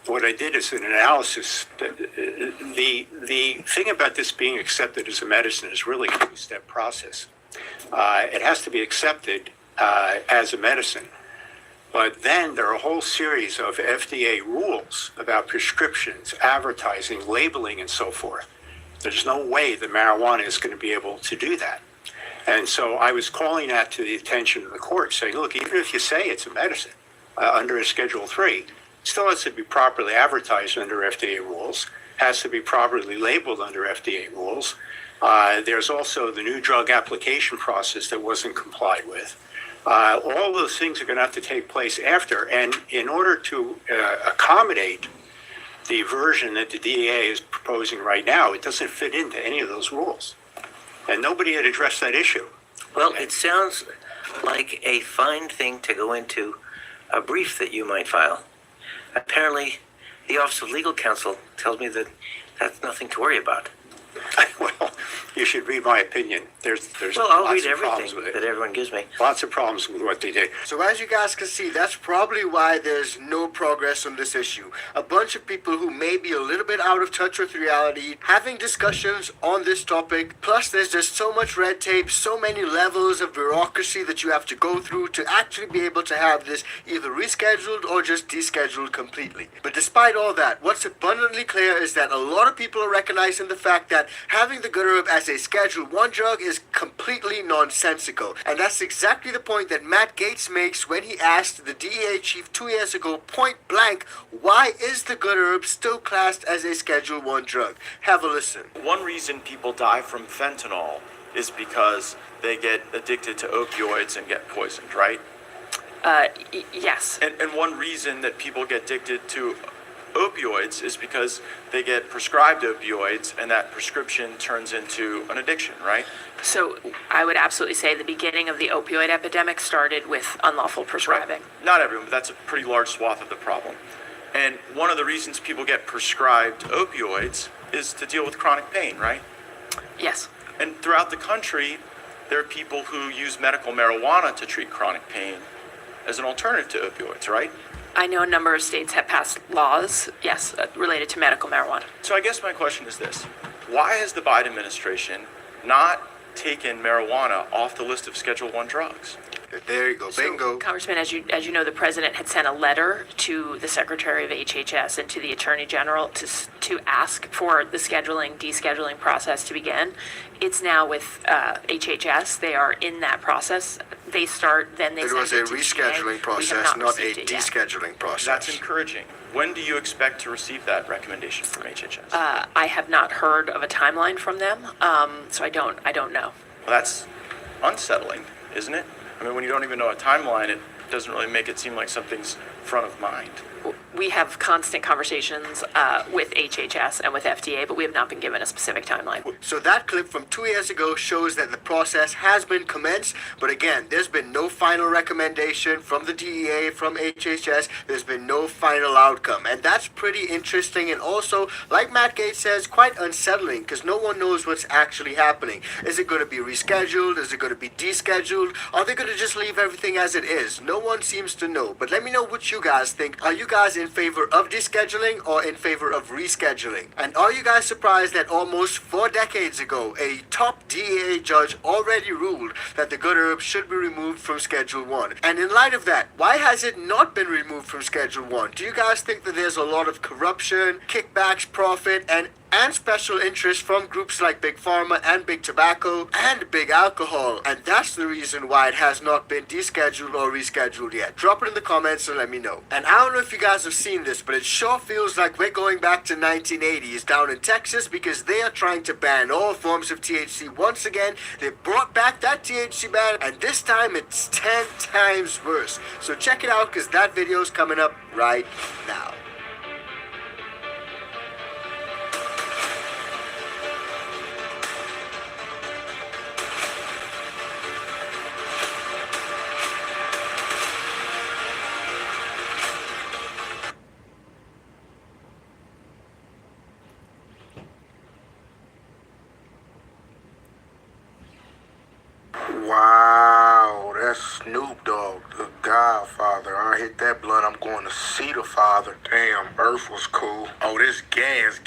L: what I did is an analysis. The thing about this being accepted as a medicine is really a two-step process. It has to be accepted as a medicine. But then there are a whole series of FDA rules about prescriptions, advertising, labeling, and so forth. There's no way that marijuana is going to be able to do that. And so I was calling that to the attention of the court, saying, look, even if you say it's a medicine under a Schedule 3, it still has to be properly advertised under FDA rules, has to be properly labeled under FDA rules. There's also the new drug application process that wasn't complied with. All those things are going to have to take place after. And in order to accommodate the version that the DEA is proposing right now, it doesn't fit into any of those rules. And nobody had addressed that issue.
M: Well, it sounds like a fine thing to go into a brief that you might file. Apparently, the Office of Legal Counsel tells me that that's nothing to worry about.
L: Well, you should read my opinion. There's
M: Well, I'll
L: lots
M: read
L: of problems
M: everything
L: with
M: that
L: it.
M: everyone gives me.
L: Lots of problems with what they did.
B: So as you guys can see, that's probably why there's no progress on this issue. A bunch of people who may be a little bit out of touch with reality having discussions on this topic. Plus, there's just so much red tape, so many levels of bureaucracy that you have to go through to actually be able to have this either rescheduled or just descheduled completely. But despite all that, what's abundantly clear is that a lot of people are recognizing the fact that having the good herb as a Schedule 1 drug is completely nonsensical. And that's exactly the point that Matt Gaetz makes when he asked the DEA chief 2 years ago, point blank, why is the good herb still classed as a Schedule 1 drug? Have a listen.
N: One reason people die from fentanyl is because they get addicted to opioids and get poisoned, right?
H: Yes.
N: And one reason that people get addicted to opioids is because they get prescribed opioids and that prescription turns into an addiction, right?
H: So I would absolutely say the beginning of the opioid epidemic started with unlawful prescribing.
N: Right. Not everyone, but that's a pretty large swath of the problem. And one of the reasons people get prescribed opioids is to deal with chronic pain, right?
H: Yes.
N: And throughout the country, there are people who use medical marijuana to treat chronic pain as an alternative to opioids, right?
O: I know a number of states have passed laws, yes, related to medical marijuana.
N: So I guess my question is this. Why has the Biden administration not taken marijuana off the list of Schedule I drugs?
B: There you go, bingo.
O: So, Congressman, as you know, the president had sent a letter to the Secretary of HHS and to the Attorney General to ask for the descheduling process to begin. It's now with HHS. They are in that process. They start, then they.
B: It was a rescheduling process, not a descheduling process.
N: That's encouraging. When do you expect to receive that recommendation from HHS?
O: I have not heard of a timeline from them, so I don't know.
N: Well, that's unsettling, isn't it? I mean, when you don't even know a timeline, it doesn't really make it seem like something's front of mind.
O: We have constant conversations with HHS and with FDA, but we have not been given a specific timeline.
B: So that clip from 2 years ago shows that the process has been commenced, but again, there's been no final recommendation from the DEA, from HHS. There's been no final outcome, and that's pretty interesting, and also, like Matt Gaetz says, quite unsettling, because no one knows what's actually happening. Is it going to be rescheduled? Is it going to be descheduled? Are they going to just leave everything as it is? No one seems to know, but let me know what you guys think. Are you guys in favor of descheduling or in favor of rescheduling? And are you guys surprised that almost 4 decades ago, a top DEA judge already ruled that the good herb should be removed from Schedule 1? And in light of that, why has it not been removed from Schedule 1? Do you guys think that there's a lot of corruption, kickbacks, profit, and special interest from groups like Big Pharma and Big Tobacco and Big Alcohol? And that's the reason why it has not been descheduled or rescheduled yet. Drop it in the comments and let me know. And I don't know if you guys have seen this, but it sure feels like we're going back to 1980s down in Texas, because they are trying to ban all forms of THC once again. They brought back that THC ban, and this time it's 10 times worse. So check it out, because that video is coming up right now.
P: Wow, that's Snoop Dogg, the Godfather. I hit that blunt, I'm going to see the Father. Damn, Earth was cool. Oh, this gas,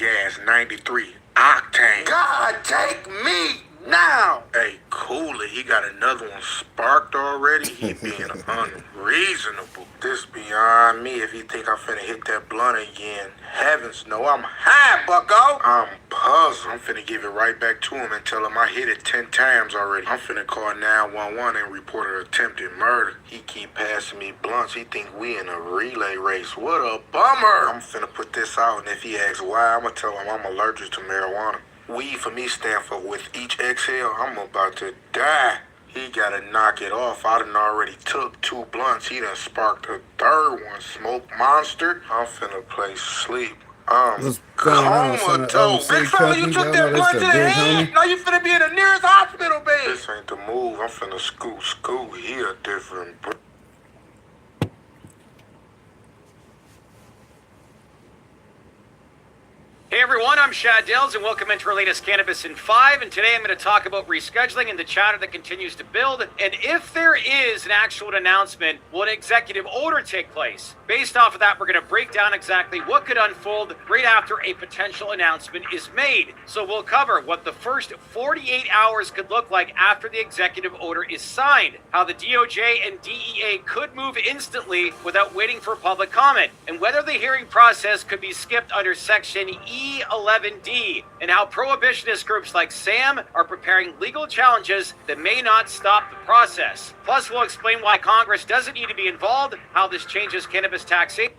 P: 93 octane. God, take me now. Hey, cool it. He got another one sparked already. He being unreasonable. This beyond me if he think I'm finna hit that blunt again. Heavens no, I'm high, bucko. I'm puzzled. I'm finna give it right back to him and tell him I hit it 10 times already. I'm finna call 911 and report an attempted murder. He keep passing me blunts. He think we in a relay race. What a bummer. I'm finna put this out, and if he asks why, I'm gonna tell him I'm allergic to marijuana. Weed for me stand for with each exhale, I'm about to die. He gotta knock it off. I done already took 2 blunts. He done sparked a 3rd one. Smoke monster. I'm finna play sleep.
A: What's going on, son?
P: Big fella, you took that blunt to the head. Now you finna be in the nearest hospital bed. This ain't the move. I'm finna scoot. He a different.
D: Hey everyone, I'm Shad Dills and welcome into our latest Cannabis in 5, and today I'm going to talk about rescheduling and the chatter that continues to build, and if there is an actual announcement, will an executive order take place? Based off of that, we're going to break down exactly what could unfold right after a potential announcement is made. So we'll cover what the first 48 hours could look like after the executive order is signed, how the DOJ and DEA could move instantly without waiting for public comment, and whether the hearing process could be skipped under Section E11D, and how prohibitionist groups like SAM are preparing legal challenges that may not stop the process. Plus, we'll explain why Congress doesn't need to be involved, how this changes cannabis taxation,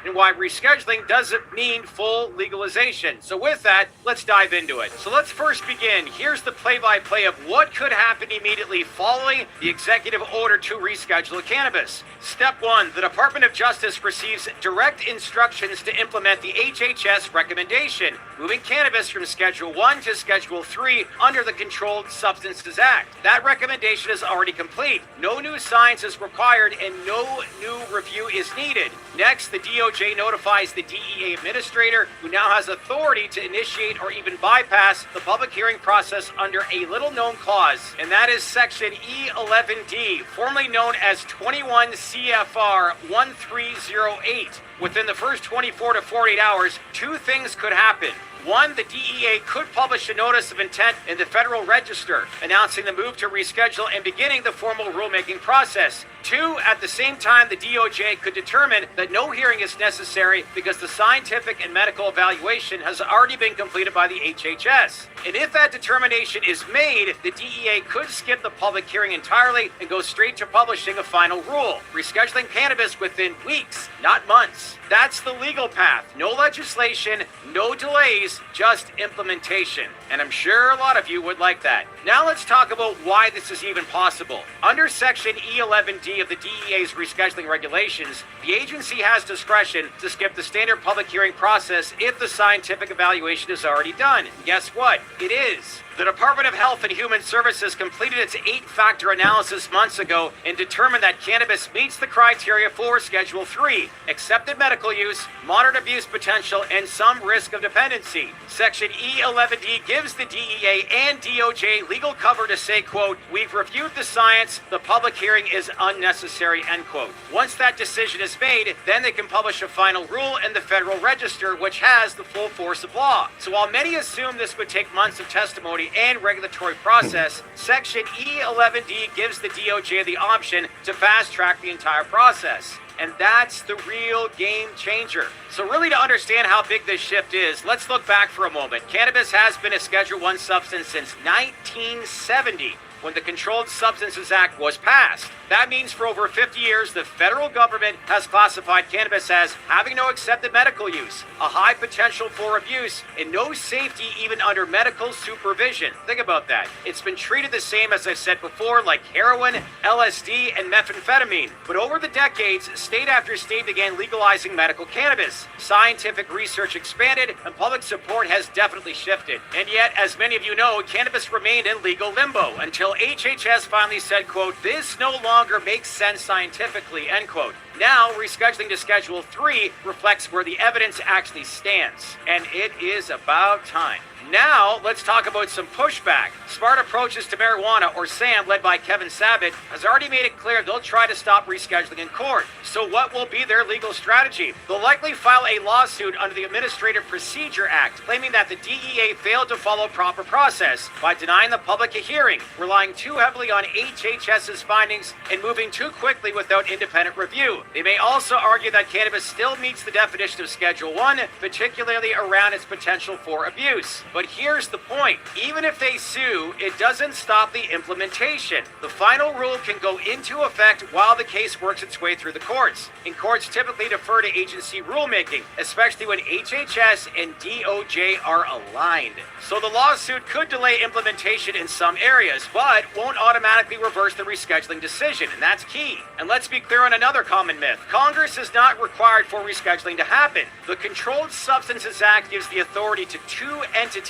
D: and why rescheduling doesn't mean full legalization. So with that, let's dive into it. So let's first begin. Here's the play-by-play of what could happen immediately following the executive order to reschedule cannabis. Step 1, the Department of Justice receives direct instructions to implement the HHS recommendation, moving cannabis from Schedule 1 to Schedule 3 under the Controlled Substances Act. That recommendation is already complete. No new science is required and no new review is needed. Next, Next, the DOJ notifies the DEA administrator, who now has authority to initiate or even bypass the public hearing process under a little-known clause, and that is Section E11D, formerly known as 21 CFR 1308. Within the first 24 to 48 hours, two things could happen. One, the DEA could publish a notice of intent in the Federal Register, announcing the move to reschedule and beginning the formal rulemaking process. Two, at the same time, the DOJ could determine that no hearing is necessary because the scientific and medical evaluation has already been completed by the HHS. And if that determination is made, the DEA could skip the public hearing entirely and go straight to publishing a final rule, rescheduling cannabis within weeks, not months. That's the legal path. No legislation, no delays, just implementation. And I'm sure a lot of you would like that. Now let's talk about why this is even possible. Under Section E11D of the DEA's rescheduling regulations, the agency has discretion to skip the standard public hearing process if the scientific evaluation is already done. Guess what? It is. The Department of Health and Human Services completed its 8-factor analysis months ago and determined that cannabis meets the criteria for Schedule 3, accepted medical use, moderate abuse potential, and some risk of dependency. Section E11D gives the DEA and DOJ legal cover to say, quote, "We've reviewed the science, the public hearing is unnecessary," end quote. Once that decision is made, then they can publish a final rule in the Federal Register, which has the full force of law. So while many assume this would take months of testimony and regulatory process, Section E11D gives the DOJ the option to fast-track the entire process. And that's the real game changer. So really, to understand how big this shift is, let's look back for a moment. Cannabis has been a Schedule I substance since 1970. When the Controlled Substances Act was passed. That means for over 50 years, the federal government has classified cannabis as having no accepted medical use, a high potential for abuse, and no safety even under medical supervision. Think about that. It's been treated the same, as I've said before, like heroin, LSD, and methamphetamine. But over the decades, state after state began legalizing medical cannabis. Scientific research expanded, and public support has definitely shifted. And yet, as many of you know, cannabis remained in legal limbo until HHS finally said, quote, "This no longer makes sense scientifically," end quote. Now, rescheduling to Schedule 3 reflects where the evidence actually stands. And it is about time. Now, let's talk about some pushback. Smart Approaches to Marijuana, or SAM, led by Kevin Sabet, has already made it clear they'll try to stop rescheduling in court. So what will be their legal strategy? They'll likely file a lawsuit under the Administrative Procedure Act, claiming that the DEA failed to follow proper process by denying the public a hearing, relying too heavily on HHS's findings, and moving too quickly without independent review. They may also argue that cannabis still meets the definition of Schedule 1, particularly around its potential for abuse. But here's the point. Even if they sue, it doesn't stop the implementation. The final rule can go into effect while the case works its way through the courts. And courts typically defer to agency rulemaking, especially when HHS and DOJ are aligned. So the lawsuit could delay implementation in some areas, but won't automatically reverse the rescheduling decision, and that's key. And let's be clear on another common myth. Congress is not required for rescheduling to happen. The Controlled Substances Act gives the authority to two entities.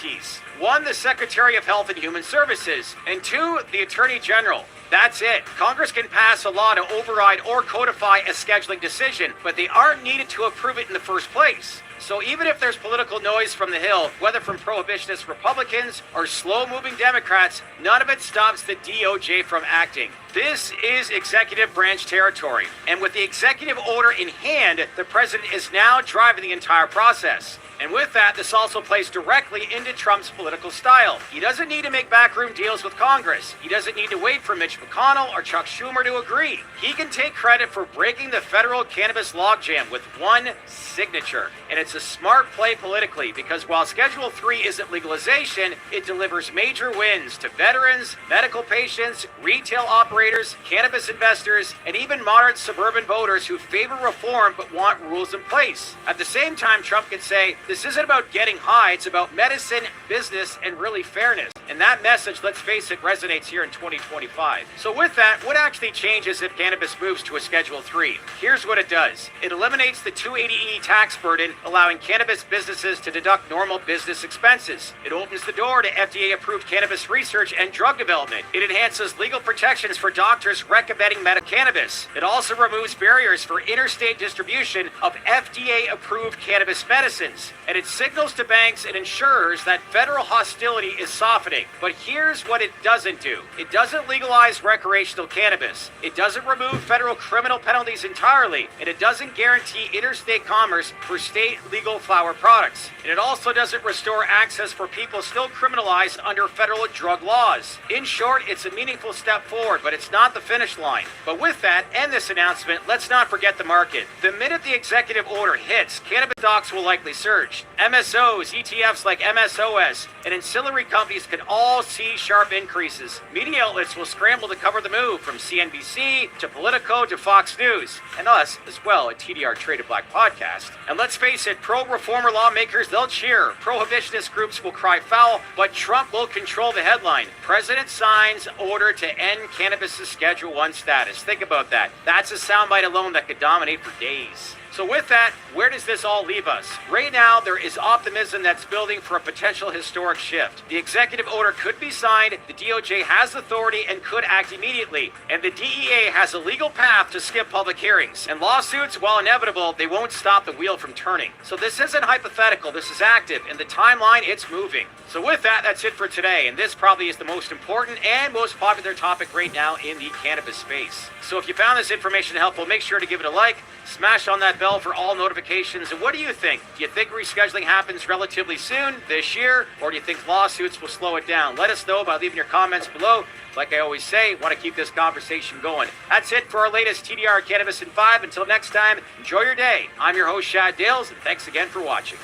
D: One, the Secretary of Health and Human Services, and two, the Attorney General. That's it. Congress can pass a law to override or codify a scheduling decision, but they aren't needed to approve it in the first place. So even if there's political noise from the Hill, whether from prohibitionist Republicans or slow-moving Democrats, none of it stops the DOJ from acting. This is executive branch territory. And with the executive order in hand, the president is now driving the entire process. And with that, this also plays directly into Trump's political style. He doesn't need to make backroom deals with Congress. He doesn't need to wait for Mitch McConnell or Chuck Schumer to agree. He can take credit for breaking the federal cannabis logjam with one signature. And it's a smart play politically because while Schedule 3 isn't legalization, it delivers major wins to veterans, medical patients, retail operators, cannabis investors, and even moderate suburban voters who favor reform but want rules in place. At the same time, Trump can say, this isn't about getting high, it's about medicine, business, business and really fairness. And that message, let's face it, resonates here in 2025. So with that, what actually changes if cannabis moves to a Schedule 3? Here's what it does. It eliminates the 280E tax burden, allowing cannabis businesses to deduct normal business expenses. It opens the door to FDA-approved cannabis research and drug development. It enhances legal protections for doctors recommending medical cannabis. It also removes barriers for interstate distribution of FDA-approved cannabis medicines. And it signals to banks and insurers that federal hostility is softening. But here's what it doesn't do. It doesn't legalize recreational cannabis. It doesn't remove federal criminal penalties entirely. And it doesn't guarantee interstate commerce for state legal flower products. And it also doesn't restore access for people still criminalized under federal drug laws. In short, it's a meaningful step forward, but it's not the finish line. But with that and this announcement, let's not forget the market. The minute the executive order hits, cannabis stocks will likely surge. MSOs, ETFs like MSOS, and ancillary companies could all see sharp increases. Media outlets will scramble to cover the move, from CNBC to Politico to Fox News, and us as well at TDR Traded Black Podcast. And let's face it, pro-reformer lawmakers, they'll cheer. Prohibitionist groups will cry foul, but Trump will control the headline. President signs order to end cannabis' Schedule 1 status. Think about that. That's a soundbite alone that could dominate for days. So with that, where does this all leave us? Right now, there is optimism that's building for a potential historic shift. The executive order could be signed, the DOJ has authority and could act immediately, and the DEA has a legal path to skip public hearings. And lawsuits, while inevitable, they won't stop the wheel from turning. So this isn't hypothetical, this is active, and the timeline, it's moving. So with that, that's it for today, and this probably is the most important and most popular topic right now in the cannabis space. So if you found this information helpful, make sure to give it a like, smash on that bell for all notifications. And what do you think? Do you think rescheduling happens relatively soon, this year, or do you think lawsuits will slow it down? Let us know by leaving your comments below. Like I always say, want to keep this conversation going. That's it for our latest TDR Cannabis in 5. Until next time, enjoy your day. I'm your host, Shad Dales, and thanks again for watching.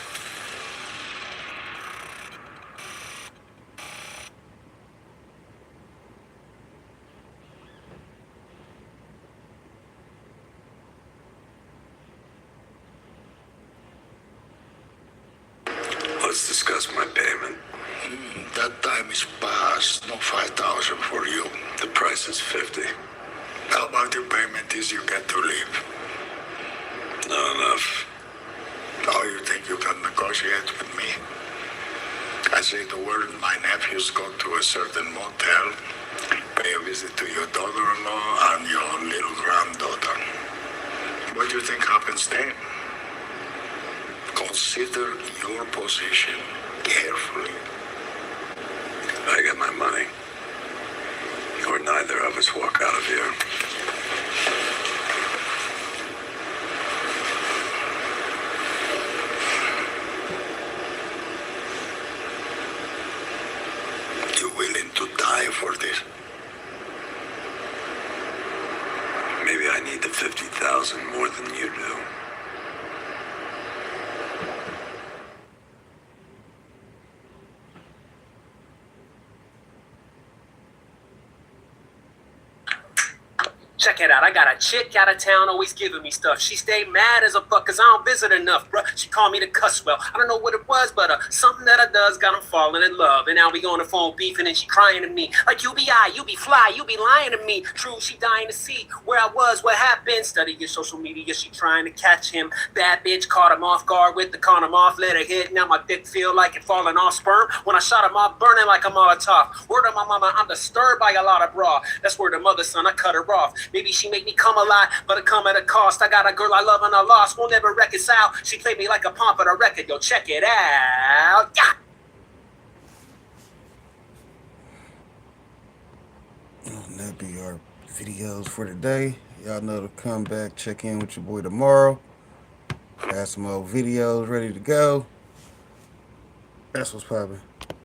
Q: Let's discuss my payment.
P: That time is past. No 5,000 for you.
Q: The price is 50.
P: How about your payment is you get to leave?
Q: Not enough.
P: Now you think you can negotiate with me? I say the word, my nephews go to a certain motel, pay a visit to your daughter-in-law and your little granddaughter. What do you think happens then? Consider your position carefully.
Q: I get my money, or neither of us walk out of here.
P: You willing to die for this?
Q: Maybe I need the 50,000 more than you do.
C: Check it out, I got a chick out of town always giving me stuff. She stayed mad as a fuck cause I don't visit enough, bruh. She called me the cuss well. I don't know what it was, but something that I does got him falling in love. And now we go on the phone beefing and she crying to me. Like, you be I, you be fly, you be lying to me. True, she dying to see where I was, what happened. Study your social media, she trying to catch him. Bad bitch caught him off guard with the condom off. Let her hit, now my dick feel like it falling off sperm. When I shot him off, burning like a Molotov. Word of my mama, I'm disturbed by a lot of bra. That's where the mother son, I cut her off. Maybe she make me come a lot, but it come at a cost. I got a girl I love and I lost, won't never reconcile. She played me like a pomp at a record. Yo, check it out. Yeah.
A: And that be our videos for today. Y'all know to come back, check in with your boy tomorrow. Got some more videos ready to go. That's what's poppin'.